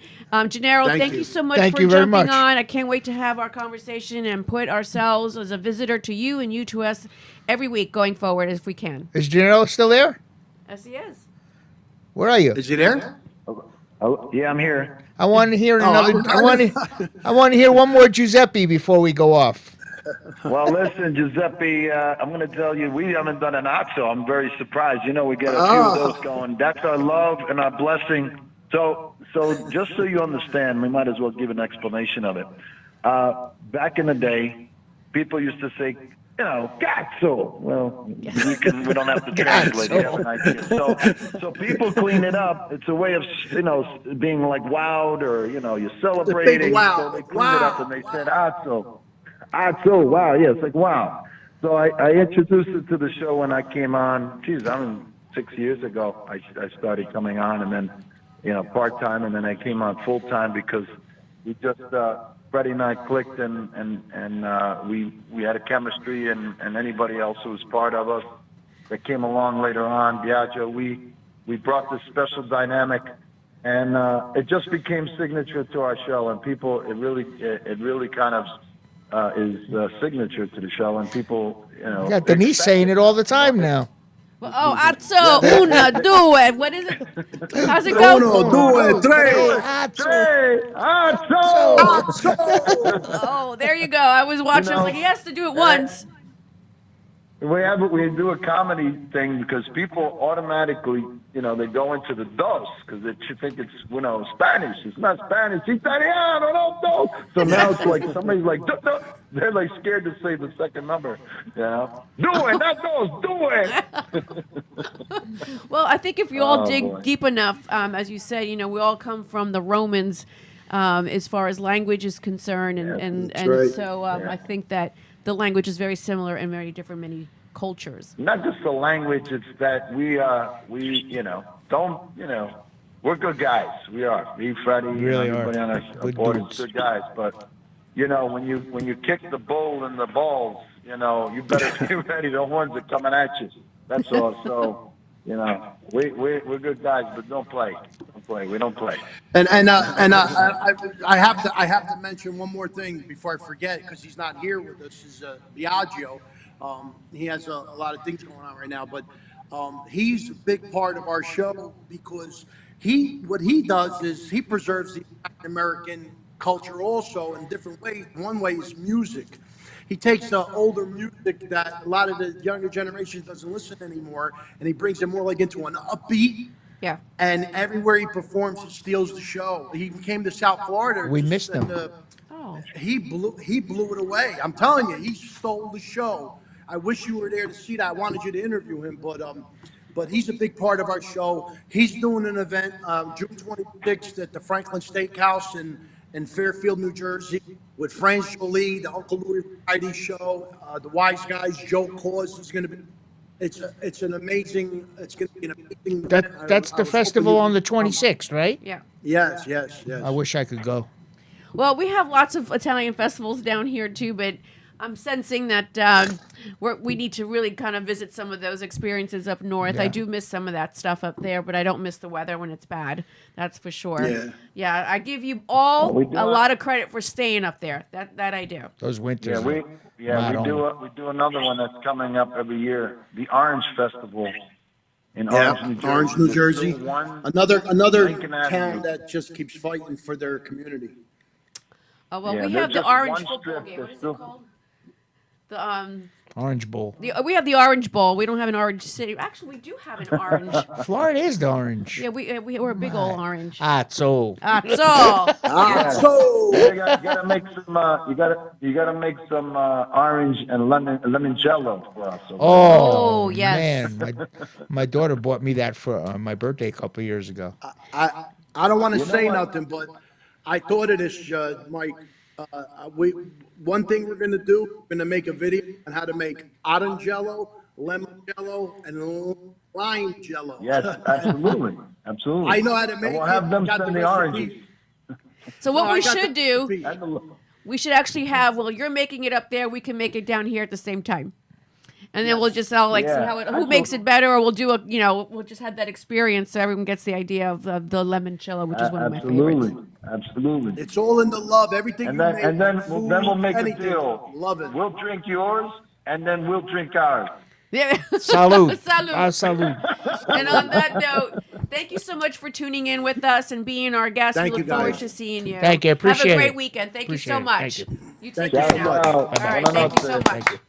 Gennaro, Thank thank you. you so much Thank for you very jumping much. on. I can't wait to have our conversation and put ourselves as a visitor to you and you to us every week going forward if we can. Is Gennaro still there? Yes, he is. Where are you? Is he there? Oh, yeah, I'm here. I want to hear another. I I want to hear one more Giuseppe before we go off. Well, listen, Giuseppe, I'm going to tell you, we haven't done an Otso. I'm very surprised. You know, we get a few of those going. That's our love and our blessing. So just so you understand, we might as well give an explanation of it. Back in the day, people used to say, cazzo. Well, we don't have to translate it. So people clean it up. It's a way of, being like wowed or, you're celebrating. wow. So they cleaned it up and they said, Otso. Otso, wow. Yeah, it's like, wow. So I introduced it to the show when I came on. Geez, 6 years ago, I started coming on and then, part-time, and then I came on full-time because we just, Freddie and I clicked and we had a chemistry and anybody else who was part of us that came along later on, Biagio, we brought this special dynamic and it just became signature to our show and people, it really kind of is signature to the show and people, You got Denise saying it all the time now. Well, Atso, una, due. What is it? How's it go? Uno, due, tre. Hey, Otso! Oh, there you go. I was watching. I was like, he has to do it once. We do a comedy thing because people automatically, they go into the dos because they think it's, Spanish. It's not Spanish. Italiano, no. So now it's like somebody's like, "Duh." They're like scared to say the second number. Do it, not dos, do it. Well, I think if you all Oh, dig boy. deep enough, as you said, we all come from the Romans as far as language is concerned. And right. so I think that the language is very similar and very different in many cultures. Not just the language, it's that we we're good guys. We are. Me, Freddie, Really are. everybody on our Good board dudes. is good guys. But, when you kick the bull in the balls, you better be ready. The horns are coming at you. That's all. So, we're good guys, but don't play. Don't play. We don't play. And I have to mention one more thing before I forget, because he's not here with us, is Biagio. He has a lot of things going on right now, but he's a big part of our show because what he does is he preserves the American culture also in different ways. One way is music. He takes the older music that a lot of the younger generation doesn't listen anymore, and he brings it more like into an upbeat. Yeah. And everywhere he performs, he steals the show. He came to South Florida. We just missed at him. Oh. He blew it away. I'm telling you, he stole the show. I wish you were there to see that. I wanted you to interview him, but he's a big part of our show. He's doing an event June 26th at the Franklin Steakhouse in Fairfield, New Jersey, with France Jolie, the Uncle Louie Variety Show, the Wise Guys, Joe Cause is going to be. It's going to be an amazing. event. That's I the was festival hoping on the you could come. 26th, right? Yeah. Yes. I wish I could go. Well, we have lots of Italian festivals down here too, but I'm sensing that we need to really kind of visit some of those experiences up north. I Yeah. do miss some of that stuff up there, but I don't miss the weather when it's bad. That's for sure. Yeah. Yeah, I give you all We do a it. lot of credit for staying up there. That I do. Those winters. We Not we do another one that's coming up every year, the Orange Festival in Yeah, Orange, New Jersey. Orange, New There's Jersey. still one Another Lincoln Avenue. town that just keeps fighting for their community. Oh well, Yeah, we there's have the just Orange one football strip game. What that's is still- it called? The Orange Bowl. we have the Orange Bowl. We don't have an Orange City. Actually, we do have an orange. Florida is the orange. Yeah, we're a big old orange. So So So You gotta make some. You gotta make some orange and limoncello for us. Okay? Oh, yes. man, my daughter bought me that for my birthday a couple years ago. I don't want to say what? nothing, but I thought of this, Mike. One thing we're gonna do, we're gonna make a video on how to make orangello, lemon jello, and lime jello. Yes, absolutely, absolutely. I know how to make And we'll it. have them Got send the the oranges. recipe. So what No, we I got the should do, recipe. And the- we should actually have. Well, you're making it up there. We can make it down here at the same time, and then we'll just all see Yeah. how who makes it better, or we'll do we'll just have that experience so everyone gets the idea of the limoncello, which is one of my absolutely, favorites. absolutely. It's all in the love. Everything And you then make, and then food, then we'll make anything. a deal. Love it. We'll drink yours, and then we'll drink ours. Yeah. Salud. Salud. Salud. And on that note, thank you so much for tuning in with us and being our guest. Thank we you, look forward guys. to seeing you. Thank you. Appreciate Have a great it. weekend. Thank Appreciate you so it. much. Thank You Thank take you care so now. much. All right. Thank you so much. Thank you.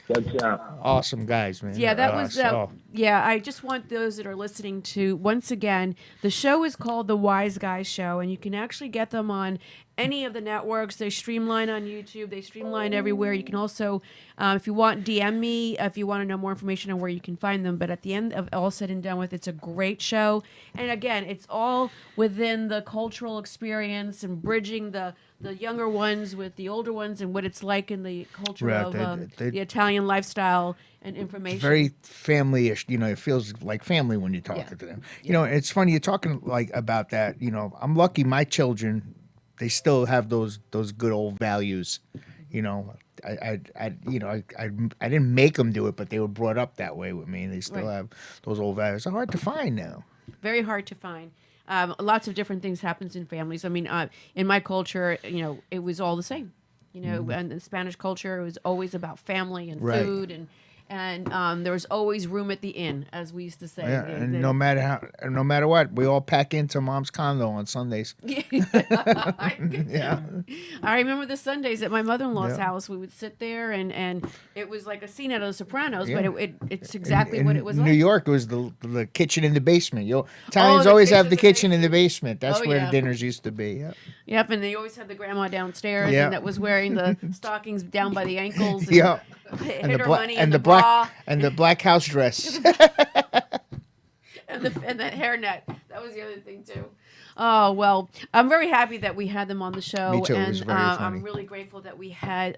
Ciao, ciao. Awesome guys, man. Yeah, that was so- yeah. I just want those that are listening to once again. The show is called The Wise Guys Show, and you can actually get them on any of the networks. They streamline on YouTube. They streamline everywhere. You can also, if you want, DM me if you want to know more information on where you can find them. But at the end of all said and done with, it's a great show. And again, it's all within the cultural experience and bridging the younger ones with the older ones and what it's like in the culture Right, of they- the Italian lifestyle and information. very family-ish. It feels like family when you're talking Yeah. to them. It's funny you're talking like about that. I'm lucky my children, they still have those good old values. I didn't make them do it, but they were brought up that way with me, and they still Right. have those old values. They're hard to find now. Very hard to find. Lots of different things happens in families. I mean, in my culture, it was all the same. And the Spanish culture, it was always about family and Right. food, and there was always room at the inn, as we used to say. Yeah, and no matter what, we all pack into mom's condo on Sundays. Yeah. I remember the Sundays at my mother-in-law's Yeah. house. We would sit there, and it was like a scene out of The Sopranos, Yeah. but it's exactly In what it was New like. York, it was the kitchen in the basement. Italians the always kitchen have in the the kitchen in the basement. That's Oh, where yeah. the dinners used to be. Yeah. Yep, and they always had the grandma downstairs, Yeah. and that was wearing the stockings down by the ankles. And Yeah. hit And the her black money and in the bra. black and the black house dress. and the hairnet. That was the other thing too. Oh well, I'm very happy that we had them on the show. Me too. It And was very funny. I'm really grateful that we had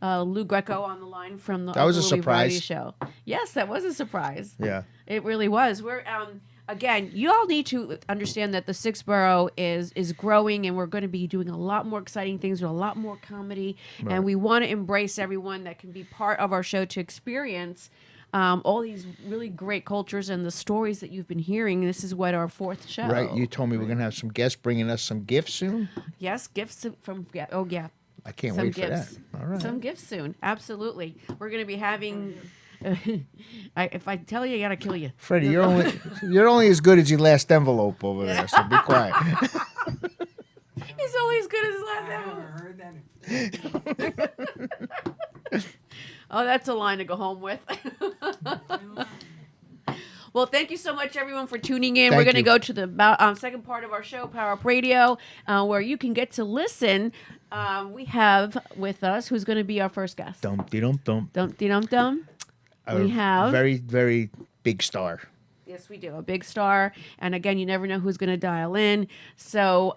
Lou Greco on the line from the That was a Uncle Louie Variety surprise. Show. Yes, that was a surprise. Yeah. It really was. We're again, you all need to understand that the Sixth Borough is growing, and we're going to be doing a lot more exciting things with a lot more comedy, and we want to embrace everyone that can be part of our show to experience all these really great cultures and the stories that you've been hearing. This is what our fourth show. Right. You told me we're gonna have some guests bringing us some gifts soon. Yes, gifts from oh yeah. I can't Some wait gifts. for that. All right. Some gifts soon. Absolutely. We're going to be having. If I tell you, I gotta kill you. Freddie, you're only as good as your last envelope over there, so be quiet. He's always good as his last name. Oh, that's a line to go home with. Well, thank you so much, everyone, for tuning in. We're Thank going to you. go to the second part of our show, Power Up Radio, where you can get to listen. We have with us, who's going to be our first guest? Dum dee dum dum. Dum. We have. very, very big star. Yes, we do. A big star. And again, you never know who's going to dial in. So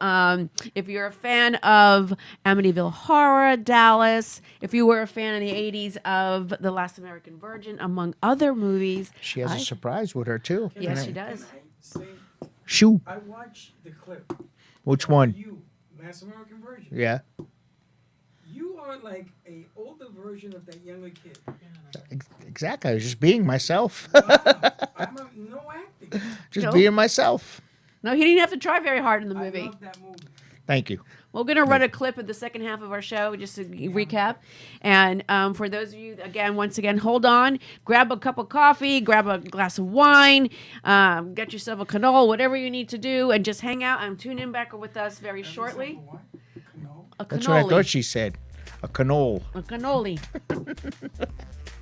if you're a fan of Amityville Horror, Dallas, if you were a fan in the 80s of The Last American Virgin, among other movies. She has a surprise with her too. Yes, she does. Shoo. I watched the clip. Which one? You, Last American Virgin. Yeah. You are like a older version of that younger kid. Exactly. I was just being myself. No acting. Just No. being myself. No, he didn't have to try very hard in the I movie. love that movie. Thank you. We're going to run a clip of the second half of our show just to recap. And for those of you, once again, hold on. Grab a cup of coffee, grab a glass of wine, get yourself a canola, whatever you need to do, and just hang out and tune in back with us very shortly. A That's what I cannoli. thought she said. A cannoli. A cannoli.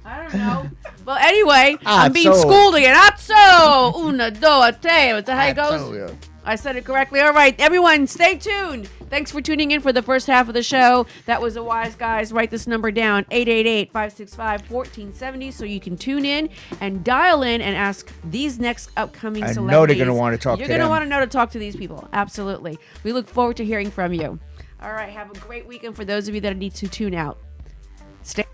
I don't know. Well, anyway, Ah, I'm being so- schooled again. Atso! Una, do, te. Is that how it goes? So, yeah. I said it correctly. All right, everyone, stay tuned. Thanks for tuning in for the first half of the show. That was the Wise Guys. Write this number down, 888-565-1470, so you can tune in and dial in and ask these next upcoming I know celebrities. they're gonna wanna talk You're to going to them. want to know to talk to these people. Absolutely. We look forward to hearing from you. All right, have a great weekend for those of you that need to tune out. Stay.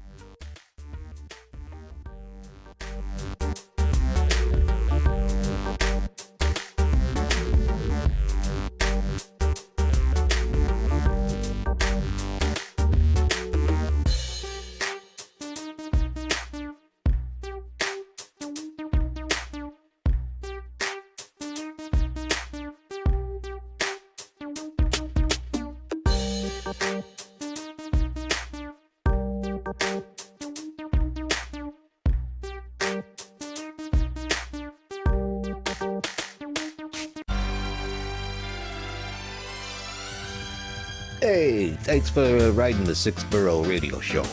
Hey, thanks for riding the Sixth Borough Radio Show.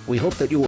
We hope that you